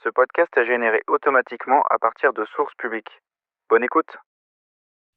Ce podcast est généré automatiquement à partir de sources publiques. Bonne écoute.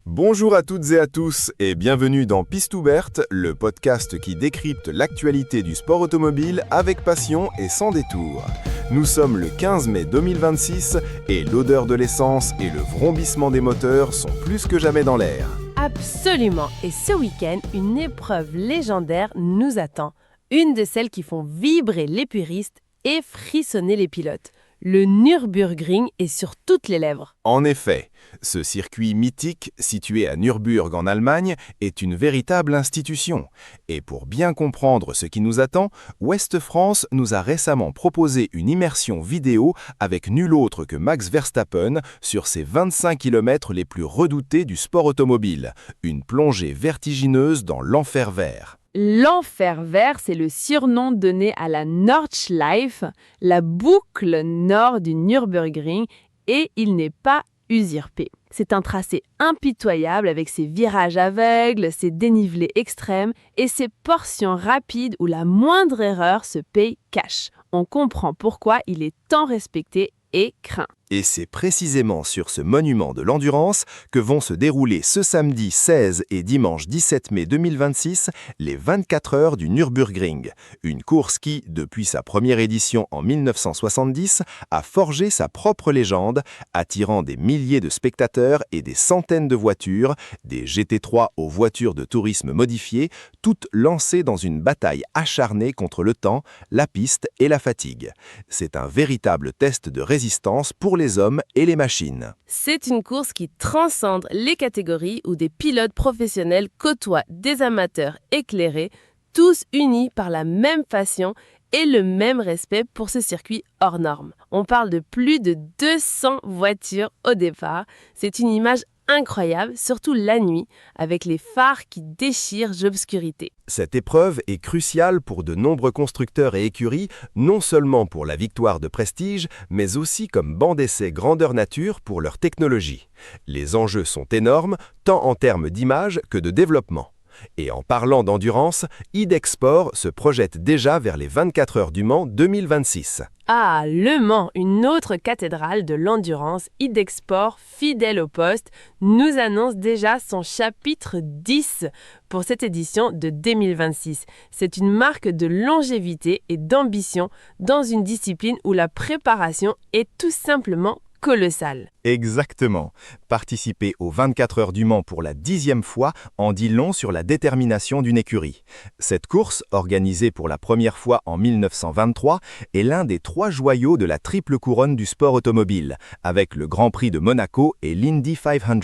Bonjour à toutes et à tous et bienvenue dans Piste ouverte, le podcast qui décrypte l'actualité du sport automobile avec passion et sans détour. Nous sommes le 15 mai 2026 et l'odeur de l'essence et le vrombissement des moteurs sont plus que jamais dans l'air. Absolument, et ce week-end, une épreuve légendaire nous attend. Une de celles qui font vibrer les puristes et frissonner les pilotes. Le Nürburgring est sur toutes les lèvres. En effet, ce circuit mythique, situé à Nürburg en Allemagne, est une véritable institution. Et pour bien comprendre ce qui nous attend, Ouest France nous a récemment proposé une immersion vidéo avec nul autre que Max Verstappen sur ses 25 km les plus redoutés du sport automobile. Une plongée vertigineuse dans l'enfer vert. L'enfer vert, c'est le surnom donné à la Nordschleife, la boucle nord du Nürburgring, et il n'est pas usurpé. C'est un tracé impitoyable avec ses virages aveugles, ses dénivelés extrêmes et ses portions rapides où la moindre erreur se paye cash. On comprend pourquoi il est tant respecté et craint. Et c'est précisément sur ce monument de l'endurance que vont se dérouler ce samedi 16 et dimanche 17 mai 2026 les 24 heures du Nürburgring. Une course qui, depuis sa première édition en 1970, a forgé sa propre légende, attirant des milliers de spectateurs et des centaines de voitures, des GT3 aux voitures de tourisme modifiées, toutes lancées dans une bataille acharnée contre le temps, la piste et la fatigue. C'est un véritable test de résistance pour les hommes et les machines. C'est une course qui transcende les catégories où des pilotes professionnels côtoient des amateurs éclairés, tous unis par la même passion et le même respect pour ce circuit hors norme. On parle de plus de 200 voitures au départ. C'est une image incroyable, surtout la nuit, avec les phares qui déchirent l'obscurité. Cette épreuve est cruciale pour de nombreux constructeurs et écuries, non seulement pour la victoire de prestige, mais aussi comme banc d'essai grandeur nature pour leur technologie. Les enjeux sont énormes, tant en termes d'image que de développement. Et en parlant d'endurance, Idexport se projette déjà vers les 24 heures du Mans 2026. Ah, Le Mans, une autre cathédrale de l'endurance, Idexport, fidèle au poste, nous annonce déjà son chapitre 10 pour cette édition de 2026. C'est une marque de longévité et d'ambition dans une discipline où la préparation est tout simplement colossale. Exactement. Participer aux 24 heures du Mans pour la 10e fois en dit long sur la détermination d'une écurie. Cette course, organisée pour la première fois en 1923, est l'un des 3 joyaux de la triple couronne du sport automobile, avec le Grand Prix de Monaco et l'Indy 500.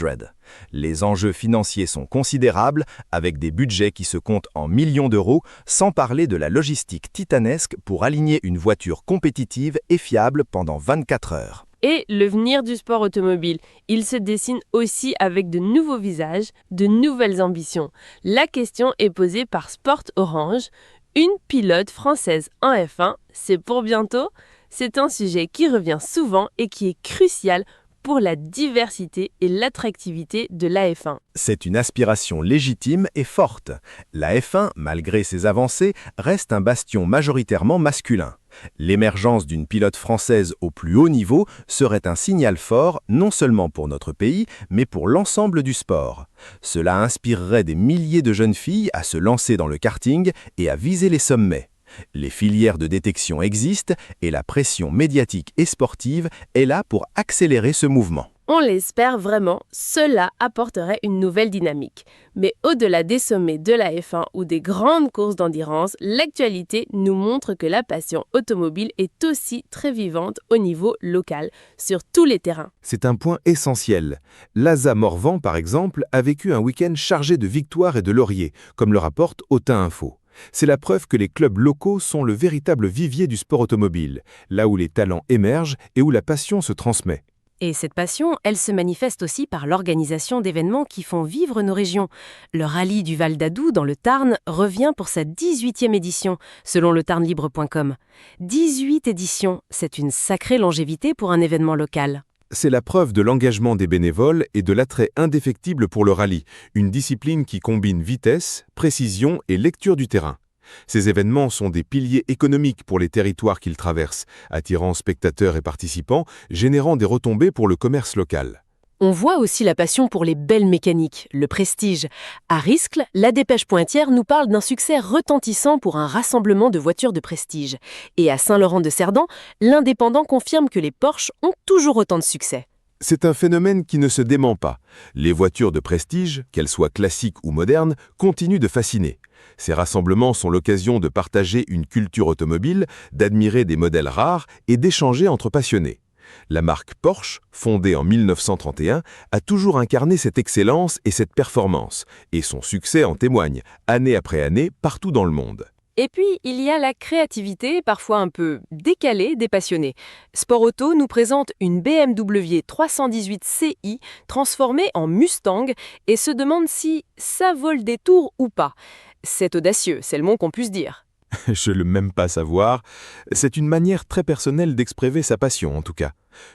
Les enjeux financiers sont considérables, avec des budgets qui se comptent en millions d'euros, sans parler de la logistique titanesque pour aligner une voiture compétitive et fiable pendant 24 heures. Et l'avenir du sport automobile, il se dessine aussi avec de nouveaux visages, de nouvelles ambitions. La question est posée par Sport Orange. Une pilote française en F1, c'est pour bientôt? C'est un sujet qui revient souvent et qui est crucial pour la diversité et l'attractivité de la F1. C'est une aspiration légitime et forte. La F1, malgré ses avancées, reste un bastion majoritairement masculin. L'émergence d'une pilote française au plus haut niveau serait un signal fort, non seulement pour notre pays, mais pour l'ensemble du sport. Cela inspirerait des milliers de jeunes filles à se lancer dans le karting et à viser les sommets. Les filières de détection existent et la pression médiatique et sportive est là pour accélérer ce mouvement. On l'espère vraiment, cela apporterait une nouvelle dynamique. Mais au-delà des sommets de la F1 ou des grandes courses d'endurance, l'actualité nous montre que la passion automobile est aussi très vivante au niveau local, sur tous les terrains. C'est un point essentiel. L'ASA Morvan, par exemple, a vécu un week-end chargé de victoires et de lauriers, comme le rapporte Autun Info. C'est la preuve que les clubs locaux sont le véritable vivier du sport automobile, là où les talents émergent et où la passion se transmet. Et cette passion, elle se manifeste aussi par l'organisation d'événements qui font vivre nos régions. Le rallye du Val d'Adoux dans le Tarn revient pour sa 18e édition, selon le tarnlibre.com. 18 éditions, c'est une sacrée longévité pour un événement local. C'est la preuve de l'engagement des bénévoles et de l'attrait indéfectible pour le rallye, une discipline qui combine vitesse, précision et lecture du terrain. Ces événements sont des piliers économiques pour les territoires qu'ils traversent, attirant spectateurs et participants, générant des retombées pour le commerce local. On voit aussi la passion pour les belles mécaniques, le prestige. À Riscle, la Dépêche Pointière nous parle d'un succès retentissant pour un rassemblement de voitures de prestige. Et à Saint-Laurent-de-Cerdan, l'Indépendant confirme que les Porsche ont toujours autant de succès. C'est un phénomène qui ne se dément pas. Les voitures de prestige, qu'elles soient classiques ou modernes, continuent de fasciner. Ces rassemblements sont l'occasion de partager une culture automobile, d'admirer des modèles rares et d'échanger entre passionnés. La marque Porsche, fondée en 1931, a toujours incarné cette excellence et cette performance, et son succès en témoigne, année après année, partout dans le monde. Et puis, il y a la créativité, parfois un peu décalée, des passionnés. Sport Auto nous présente une BMW 318 Ci transformée en Mustang et se demande si ça vaut le détour ou pas. C'est audacieux, c'est le mot qu'on puisse dire. Je ne le même pas savoir. C'est une manière très personnelle d'exprimer sa passion, en tout cas.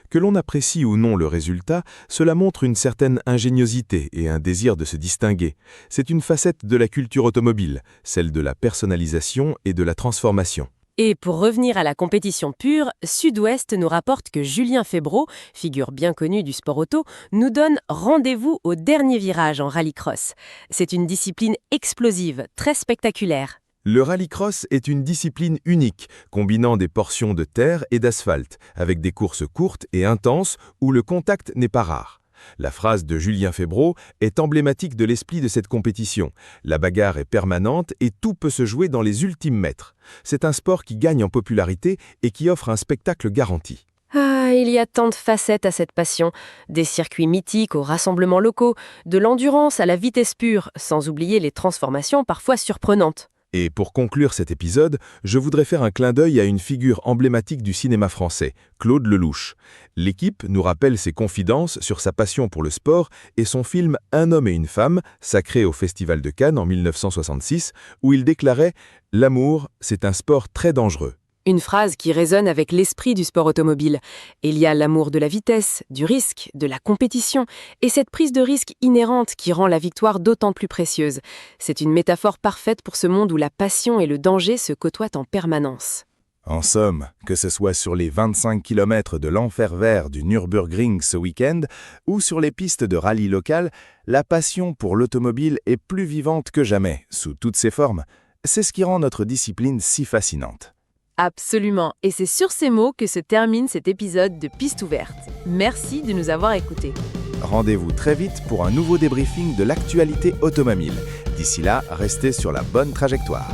Que l'on apprécie ou non le résultat, cela montre une certaine ingéniosité et un désir de se distinguer. C'est une facette de la culture automobile, celle de la personnalisation et de la transformation. Et pour revenir à la compétition pure, Sud-Ouest nous rapporte que Julien Febvreau, figure bien connue du sport auto, nous donne rendez-vous au dernier virage en rallycross. C'est une discipline explosive, très spectaculaire. Le rallycross est une discipline unique, combinant des portions de terre et d'asphalte, avec des courses courtes et intenses où le contact n'est pas rare. La phrase de Julien Febvreau est emblématique de l'esprit de cette compétition. La bagarre est permanente et tout peut se jouer dans les ultimes mètres. C'est un sport qui gagne en popularité et qui offre un spectacle garanti. Ah, il y a tant de facettes à cette passion. Des circuits mythiques aux rassemblements locaux, de l'endurance à la vitesse pure, sans oublier les transformations parfois surprenantes. Et pour conclure cet épisode, je voudrais faire un clin d'œil à une figure emblématique du cinéma français, Claude Lelouch. L'équipe nous rappelle ses confidences sur sa passion pour le sport et son film Un homme et une femme, sacré au Festival de Cannes en 1966, où il déclarait « L'amour, c'est un sport très dangereux ». Une phrase qui résonne avec l'esprit du sport automobile. Il y a l'amour de la vitesse, du risque, de la compétition, et cette prise de risque inhérente qui rend la victoire d'autant plus précieuse. C'est une métaphore parfaite pour ce monde où la passion et le danger se côtoient en permanence. En somme, que ce soit sur les 25 km de l'enfer vert du Nürburgring ce week-end ou sur les pistes de rallye locales, la passion pour l'automobile est plus vivante que jamais, sous toutes ses formes. C'est ce qui rend notre discipline si fascinante. Absolument. Et c'est sur ces mots que se termine cet épisode de Piste ouverte. Merci de nous avoir écoutés. Rendez-vous très vite pour un nouveau débriefing de l'actualité automobile. D'ici là, restez sur la bonne trajectoire.